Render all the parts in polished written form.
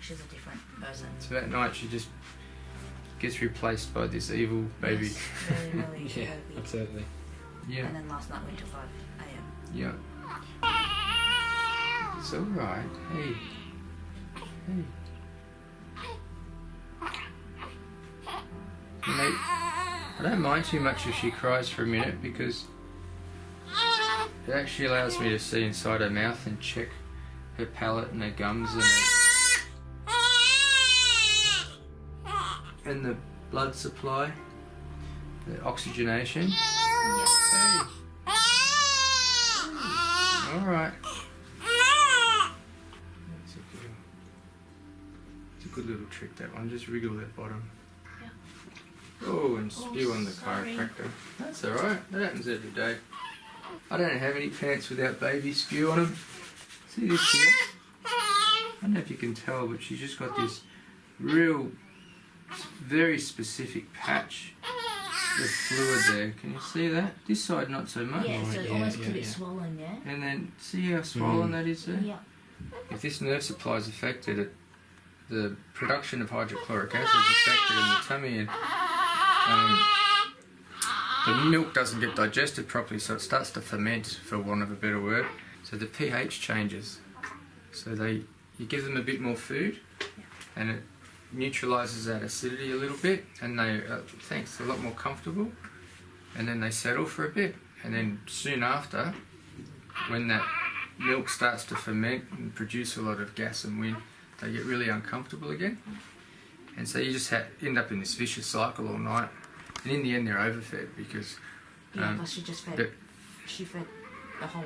she's a different person. So that night she just gets replaced by this evil baby. Yes, really, really, Yeah, really big. absolutely. Yeah. And then last night went to 5 a.m. Yeah. It's alright. Hey. Hey. Mate, I don't mind too much if she cries for a minute because it actually allows me to see inside her mouth and check her palate and her gums and the blood supply, the oxygenation. Hey. Alright. It's a good little trick, that one. Just wriggle that bottom. Yeah. Oh, and spew on the sorry. chiropractor. That's alright. That happens every day. I don't have any pants without baby spew on them. See this here? I don't know if you can tell, but she's just got this real, very specific patch of fluid there. Can you see that? This side not so much. Yeah, so it yeah, almost yeah, could be yeah. swollen, yeah? And then see how swollen that is there? Yeah. If this nerve supply is affected, the production of hydrochloric acid is affected in the tummy, and the milk doesn't get digested properly, so it starts to ferment, for want of a better word. So the pH changes. So you give them a bit more food, and it neutralises that acidity a little bit, and they're a lot more comfortable. And then they settle for a bit, and then soon after, when that milk starts to ferment and produce a lot of gas and wind, they get really uncomfortable again. And so you just end up in this vicious cycle all night. And in the end, they're overfed because... Yeah, plus she just fed, she fed the whole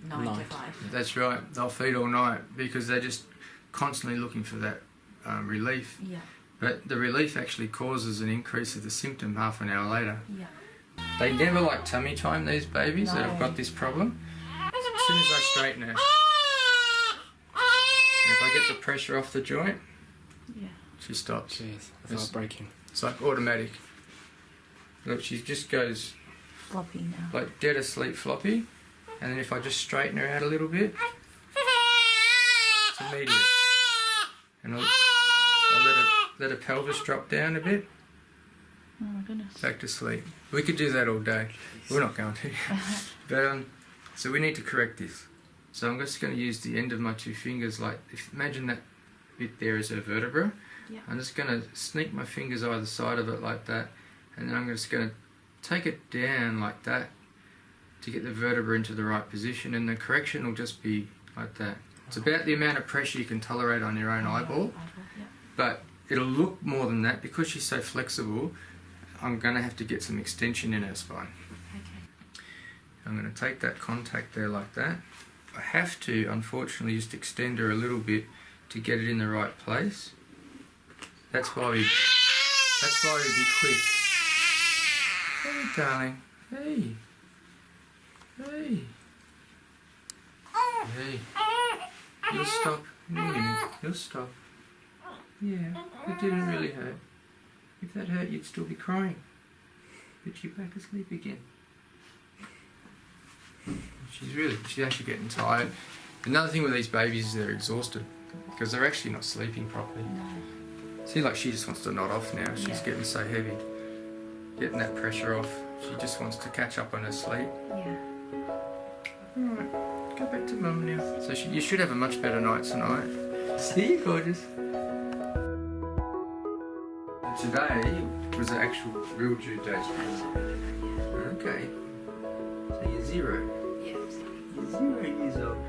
9 to 5. That's right. They'll feed all night because they're just constantly looking for that relief. Yeah. But the relief actually causes an increase of the symptom half an hour later. Yeah. They never like tummy time, these babies that have got this problem. As soon as I straighten her, and if I get the pressure off the joint, Yeah. she stops. Jeez, that's heartbreaking. It's like automatic. Look, she just goes Floppy now. like dead asleep floppy, and then if I just straighten her out a little bit, it's immediate. And I'll let her pelvis drop down a bit, Oh my goodness. back to sleep. We could do that all day. We're not going to. But so we need to correct this. So I'm just going to use the end of my 2 fingers, like imagine that bit there is her vertebra. Yeah. I'm just going to sneak my fingers either side of it like that, and then I'm just going to take it down like that to get the vertebra into the right position, and the correction will just be like that. It's about the amount of pressure you can tolerate on your own eyeball, Yeah. but it'll look more than that because she's so flexible. I'm going to have to get some extension in her spine. Okay. I'm going to take that contact there like that. I have to, unfortunately, just extend her a little bit to get it in the right place. That's why we be quick. Hey, darling. Hey. Hey. Hey. You'll stop. You'll stop. Yeah, it didn't really hurt. If that hurt, you'd still be crying. But you're back asleep again. She's actually getting tired. Another thing with these babies is they're exhausted because they're actually not sleeping properly. No. See, like she just wants to nod off now. She's getting so heavy. Getting that pressure off. She just wants to catch up on her sleep. Yeah. Alright, go back to mum now. So you should have a much better night tonight. See you, gorgeous. Today was the actual real due date. Okay. So you're 0. Yeah. You're 0 years old.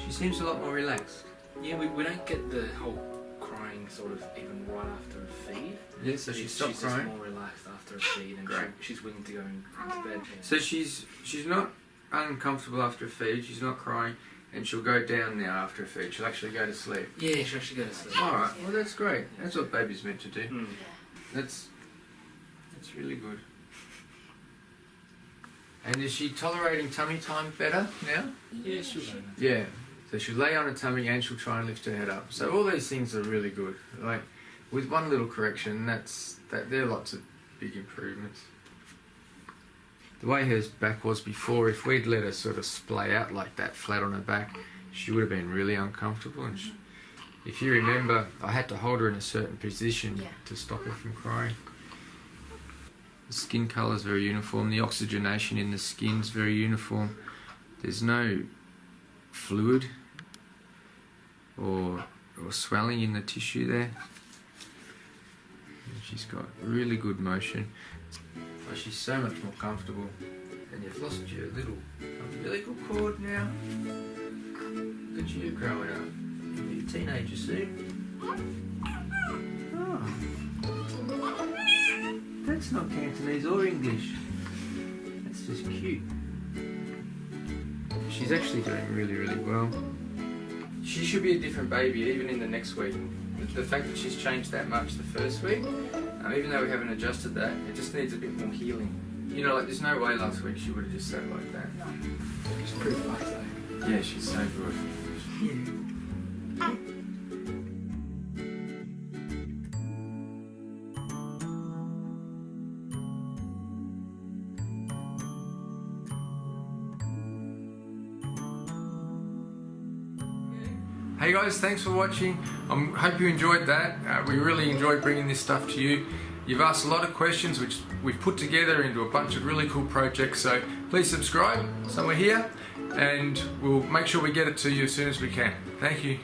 She seems a lot more relaxed. Yeah, we don't get the whole crying sort of even right after a feed. Yeah, so she stopped crying. She's just more relaxed after a feed, and she's willing to go into bed. Yeah. So she's not uncomfortable after a feed. She's not crying, and she'll go down now after a feed. She'll actually go to sleep. Yeah, she'll actually go to sleep. All right. Well, that's great. That's what baby's meant to do. Mm. That's really good. And is she tolerating tummy time better now? Yeah, she'll go. Yeah. So she'll lay on her tummy and she'll try and lift her head up. So all these things are really good. Like with one little correction, there are lots of big improvements. The way her back was before, if we'd let her sort of splay out like that, flat on her back, she would have been really uncomfortable. And if you remember, I had to hold her in a certain position to stop her from crying. The skin colour is very uniform. The oxygenation in the skin is very uniform. There's no fluid or swelling in the tissue there. And she's got really good motion. Oh, she's so much more comfortable. And you've lost your little umbilical cord now. Look at you growing up. You'll be a teenager soon. Oh. That's not Cantonese or English. That's just cute. She's actually doing really, really well. She should be a different baby even in the next week. The fact that she's changed that much the first week, even though we haven't adjusted that, it just needs a bit more healing. You know, like there's no way last week she would have just sat like that. She's pretty fast though. Yeah, she's so good. Hey guys, thanks for watching. I hope you enjoyed that. We really enjoyed bringing this stuff to you. You've asked a lot of questions which we've put together into a bunch of really cool projects, so please subscribe somewhere here and we'll make sure we get it to you as soon as we can. Thank you.